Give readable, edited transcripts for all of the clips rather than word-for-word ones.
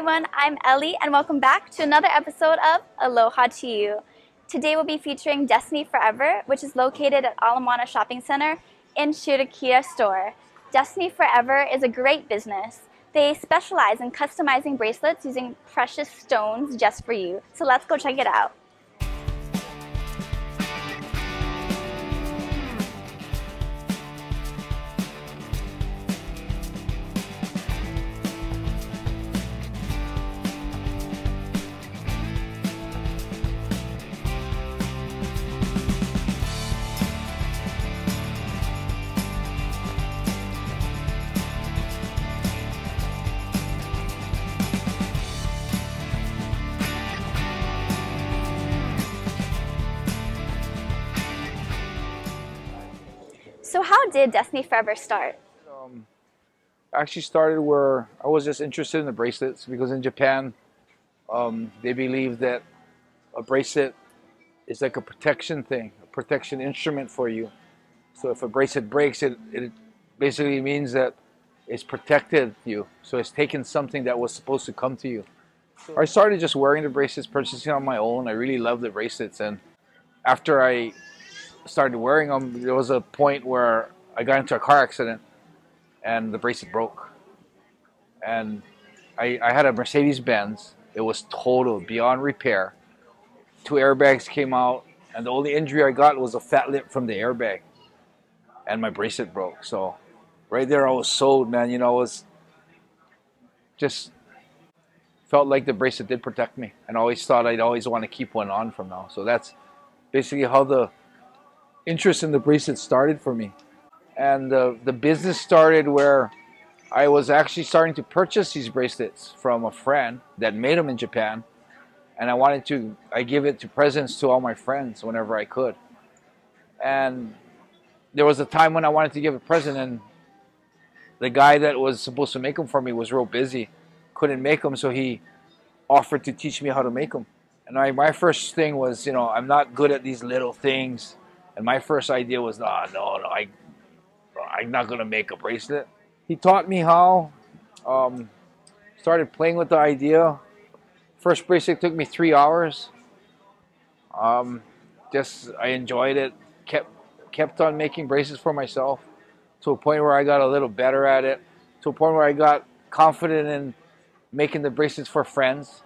everyone, I'm Ellie and welcome back to another episode of Aloha to You. Today we'll be featuring Destiny Forever, which is located at Ala Shopping Center in Shirakia store. Destiny Forever is a great business. They specialize in customizing bracelets using precious stones just for you. So let's go check it out. So how did Destiny Forever start? I actually started where I was just interested in the bracelets because in Japan, they believe that a bracelet is like a protection thing, a protection instrument for you. So if a bracelet breaks, it basically means that it's protected you. So it's taken something that was supposed to come to you. So I started just wearing the bracelets, purchasing on my own. I really love the bracelets, and after I started wearing them, there was a point where I got into a car accident and the bracelet broke. And I had a Mercedes-Benz. It was total, beyond repair. 2 airbags came out, and the only injury I got was a fat lip from the airbag. And my bracelet broke. So right there I was sold, man. You know, it was just felt like the bracelet did protect me. And I always thought I'd always want to keep one on from now. So that's basically how the interest in the bracelet started for me. And the business started where I was actually starting to purchase these bracelets from a friend that made them in Japan, and I give it to presents to all my friends whenever I could. And there was a time when I wanted to give a present, and the guy that was supposed to make them for me was real busy, couldn't make them, so he offered to teach me how to make them. And my first thing was, you know, I'm not good at these little things. And my first idea was, no, I'm not going to make a bracelet. He taught me how, started playing with the idea. First bracelet took me 3 hours. I enjoyed it. Kept on making bracelets for myself to a point where I got a little better at it, to a point where I got confident in making the bracelets for friends.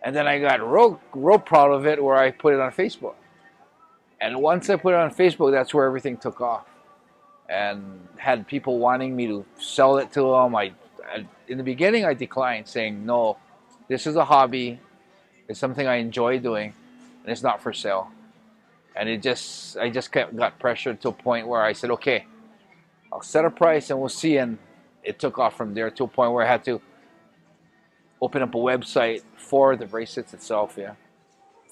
And then I got real proud of it where I put it on Facebook. And once I put it on Facebook, that's where everything took off. And had people wanting me to sell it to them. In the beginning, I declined, saying, no, this is a hobby. It's something I enjoy doing, and it's not for sale. And I just got pressured to a point where I said, okay, I'll set a price and we'll see. And it took off from there to a point where I had to open up a website for the bracelets itself, yeah.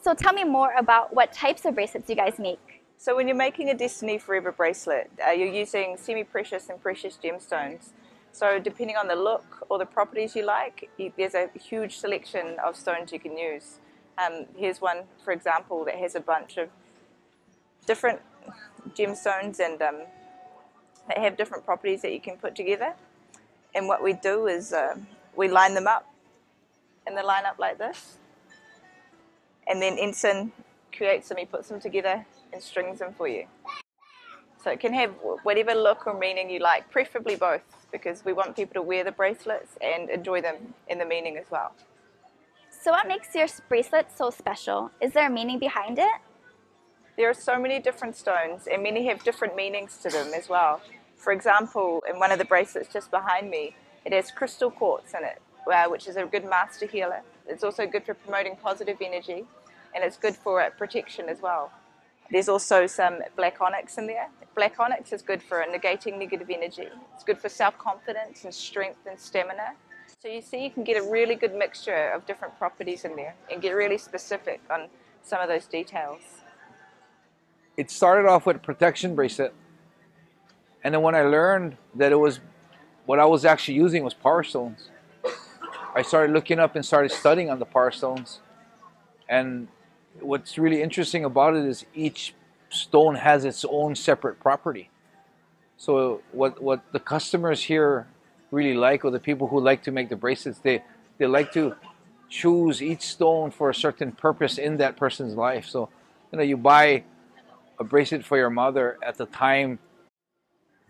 So tell me more about what types of bracelets you guys make. So when you're making a Destiny Forever bracelet, you're using semi-precious and precious gemstones. So depending on the look or the properties you like, there's a huge selection of stones you can use. Here's one, for example, that has a bunch of different gemstones and that have different properties that you can put together. And what we do is we line them up in the lineup like this. And then Ensign creates them, he puts them together and strings them for you. So it can have whatever look or meaning you like, preferably both, because we want people to wear the bracelets and enjoy them in the meaning as well. So what makes your bracelet so special? Is there a meaning behind it? There are so many different stones, and many have different meanings to them as well. For example, in one of the bracelets just behind me, it has crystal quartz in it, which is a good master healer. It's also good for promoting positive energy, and it's good for protection as well. There's also some black onyx in there. Black onyx is good for negating negative energy. It's good for self-confidence and strength and stamina. So you see, you can get a really good mixture of different properties in there and get really specific on some of those details. It started off with a protection bracelet, and then when I learned that what I was actually using was power stones, I started looking up and started studying on the power stones. And what's really interesting about it is each stone has its own separate property. So what the customers here really like, or the people who like to make the bracelets, they They like to choose each stone for a certain purpose in that person's life. So, you buy a bracelet for your mother at the time,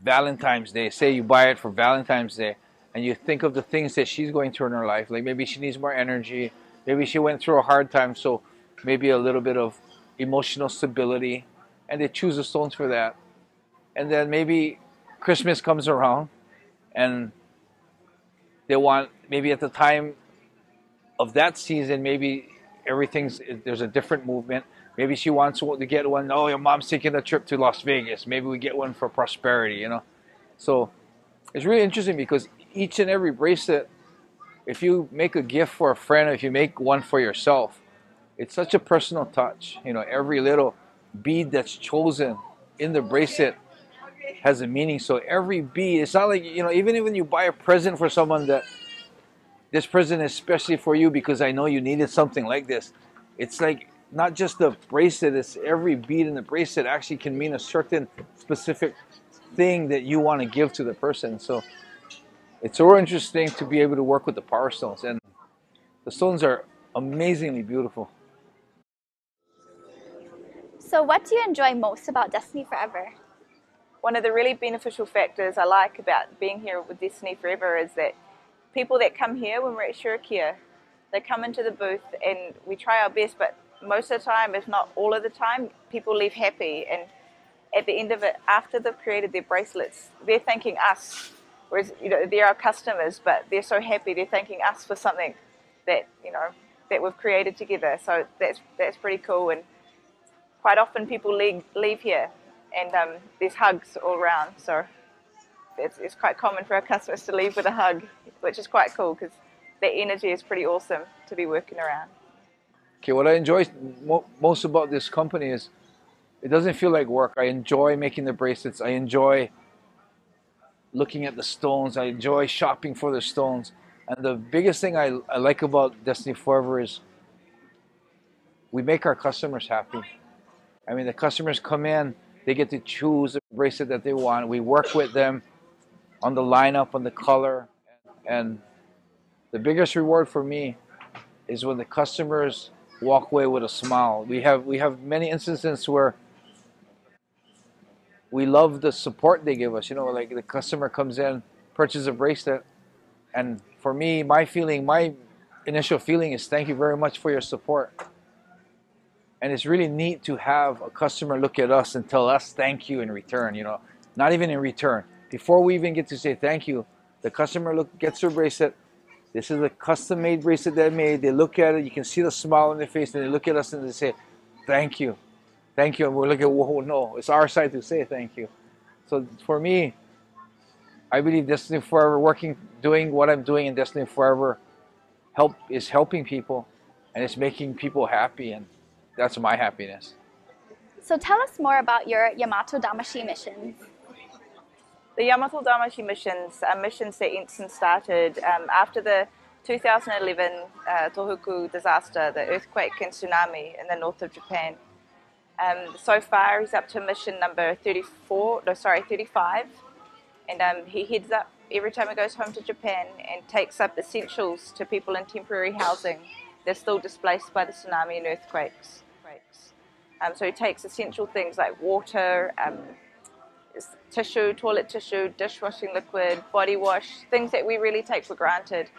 Valentine's Day. Say you buy it for Valentine's Day, and you think of the things that she's going through in her life. Like maybe she needs more energy. Maybe she went through a hard time, so maybe a little bit of emotional stability. And they choose the stones for that. And then maybe Christmas comes around, and they want, maybe at the time of that season, maybe there's a different movement. Maybe she wants to get one. Oh, your mom's taking a trip to Las Vegas. Maybe we get one for prosperity, So it's really interesting because each and every bracelet, if you make a gift for a friend, or if you make one for yourself, it's such a personal touch. Every little bead that's chosen in the bracelet has a meaning. So every bead, it's not like, even when you buy a present for someone, that this present is especially for you because I know you needed something like this. It's like not just the bracelet, it's every bead in the bracelet actually can mean a certain specific thing that you want to give to the person. So it's so interesting to be able to work with the power stones, and the stones are amazingly beautiful. So what do you enjoy most about Destiny Forever? One of the really beneficial factors I like about being here with Destiny Forever is that people that come here when we're at Shurikia, they come into the booth and we try our best, but most of the time, if not all of the time, people leave happy. And at the end of it, after they've created their bracelets, they're thanking us. Whereas, they're our customers, but they're so happy, they're thanking us for something that, that we've created together. So that's pretty cool. And quite often people leave here and there's hugs all around. So it's quite common for our customers to leave with a hug, which is quite cool because the energy is pretty awesome to be working around. Okay, what I enjoy most about this company is it doesn't feel like work. I enjoy making the bracelets. I enjoy looking at the stones. I enjoy shopping for the stones. And the biggest thing I like about Destiny Forever is we make our customers happy. I mean, the customers come in, they get to choose the bracelet that they want. We work with them on the lineup, on the color. And the biggest reward for me is when the customers walk away with a smile. We have many instances where we love the support they give us. Like the customer comes in, purchases a bracelet, and for me, my initial feeling is thank you very much for your support. And it's really neat to have a customer look at us and tell us thank you in return. Not even in return. Before we even get to say thank you, the customer gets their bracelet. This is a custom-made bracelet they made. They look at it. You can see the smile on their face, and they look at us and they say, "Thank you, thank you." And we're like, "Whoa, no! It's our side to say thank you." So for me, I believe Destiny Forever, doing what I'm doing in Destiny Forever, is helping people, and it's making people happy, and that's my happiness. So tell us more about your Yamato Damashi missions. The Yamato Damashi missions are missions that Ensign started after the 2011 Tohoku disaster, the earthquake and tsunami in the north of Japan. So far, he's up to mission number 35. And he heads up every time he goes home to Japan and takes up essentials to people in temporary housing. They're still displaced by the tsunami and earthquakes. So he takes essential things like water, tissue, toilet tissue, dishwashing liquid, body wash, things that we really take for granted.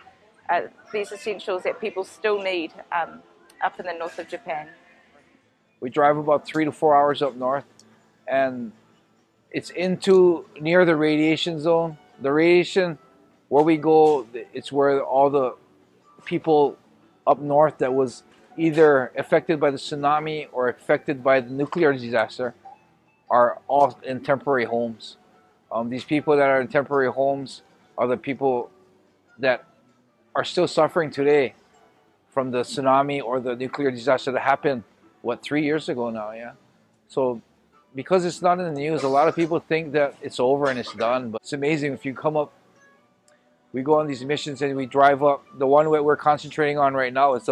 These essentials that people still need up in the north of Japan. We drive about 3 to 4 hours up north, and it's near the radiation zone. The radiation, where we go, it's where all the people up north that was either affected by the tsunami or affected by the nuclear disaster are all in temporary homes. These people that are in temporary homes are the people that are still suffering today from the tsunami or the nuclear disaster that happened, 3 years ago now, yeah? So because it's not in the news, a lot of people think that it's over and it's done, but it's amazing. If you come up, we go on these missions and we drive up. The one that we're concentrating on right now is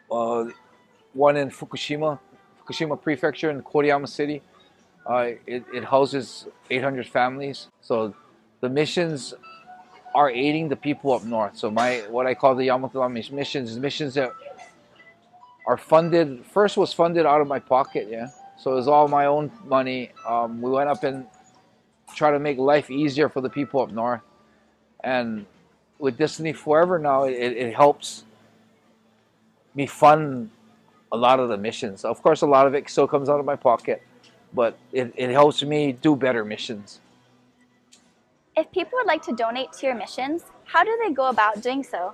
one in Fukushima Prefecture in Koriyama City. It houses 800 families. So the missions are aiding the people up north. So what I call the Yamato missions is missions that are funded. First was funded out of my pocket, yeah. So it was all my own money. We went up and try to make life easier for the people up north. And with Destiny Forever now, it helps me fund a lot of the missions. Of course, a lot of it still comes out of my pocket, but it helps me do better missions. If people would like to donate to your missions, how do they go about doing so?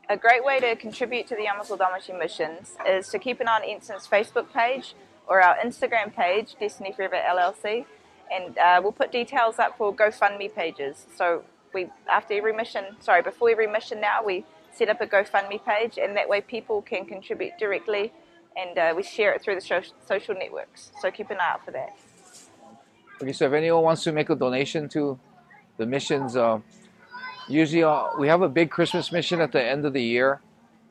A great way to contribute to the Yamato Damashi missions is to keep an eye on Ensign's Facebook page or our Instagram page, Destiny Forever LLC, and we'll put details up for GoFundMe pages. So before every mission now, we set up a GoFundMe page, and that way people can contribute directly, and we share it through the social networks. So keep an eye out for that. Okay, so if anyone wants to make a donation to the missions, usually we have a big Christmas mission at the end of the year,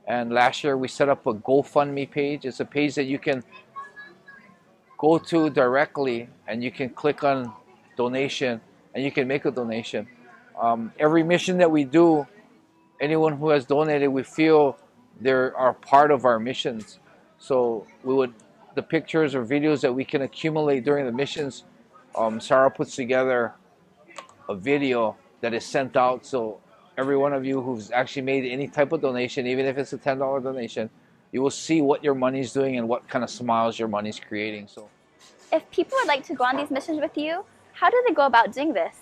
and last year we set up a GoFundMe page. It's a page that you can go to directly, and you can click on donation, and you can make a donation. Every mission that we do, anyone who has donated, we feel they are part of our missions. So the pictures or videos that we can accumulate during the missions, Sarah puts together a video that is sent out, so every one of you who's actually made any type of donation, even if it's a $10 donation, you will see what your money's doing and what kind of smiles your money's creating. So if people would like to go on these missions with you, how do they go about doing this?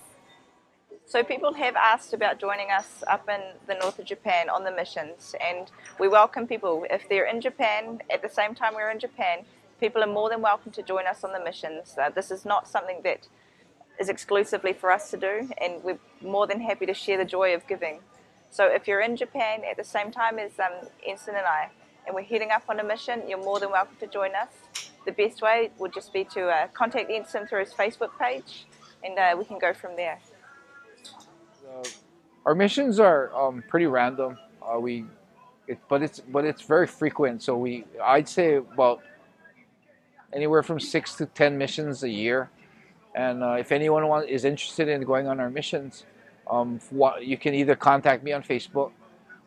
So people have asked about joining us up in the north of Japan on the missions, and we welcome people. If they're in Japan at the same time we're in Japan, people are more than welcome to join us on the missions. This is not something that is exclusively for us to do, and we're more than happy to share the joy of giving. So if you're in Japan at the same time as Ensign and I, and we're heading up on a mission, you're more than welcome to join us. The best way would just be to contact Ensign through his Facebook page, and we can go from there. Our missions are pretty random. But it's very frequent. So I'd say about anywhere from 6 to 10 missions a year. And if anyone is interested in going on our missions, you can either contact me on Facebook,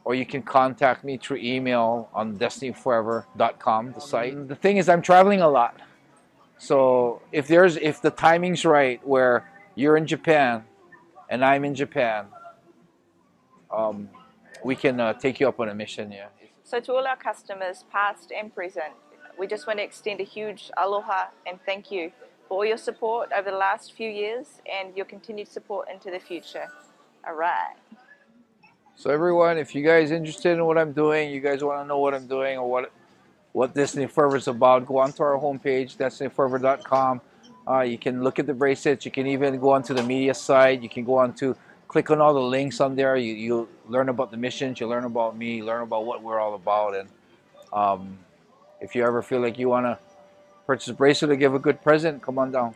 or you can contact me through email on destinyforever.com, the site. The thing is, I'm traveling a lot. So if the timing's right, where you're in Japan and I'm in Japan, we can take you up on a mission, yeah. So to all our customers, past and present, we just want to extend a huge aloha and thank you for all your support over the last few years and your continued support into the future. All right. So everyone, if you guys are interested in what I'm doing, you guys want to know what I'm doing or what Destiny Forever is about, go onto our homepage, destinyforever.com. You can look at the bracelets. You can even go onto the media side. You can click on all the links on there. You'll learn about the missions. You'll learn about me. Learn about what we're all about. And if you ever feel like you want to purchase a bracelet or give a good present, come on down.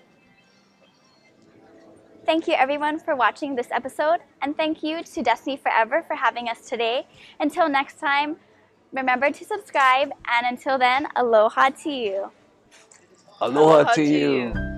Thank you everyone for watching this episode, and thank you to Destiny Forever for having us today. Until next time, remember to subscribe, and until then, aloha to you. Aloha to you.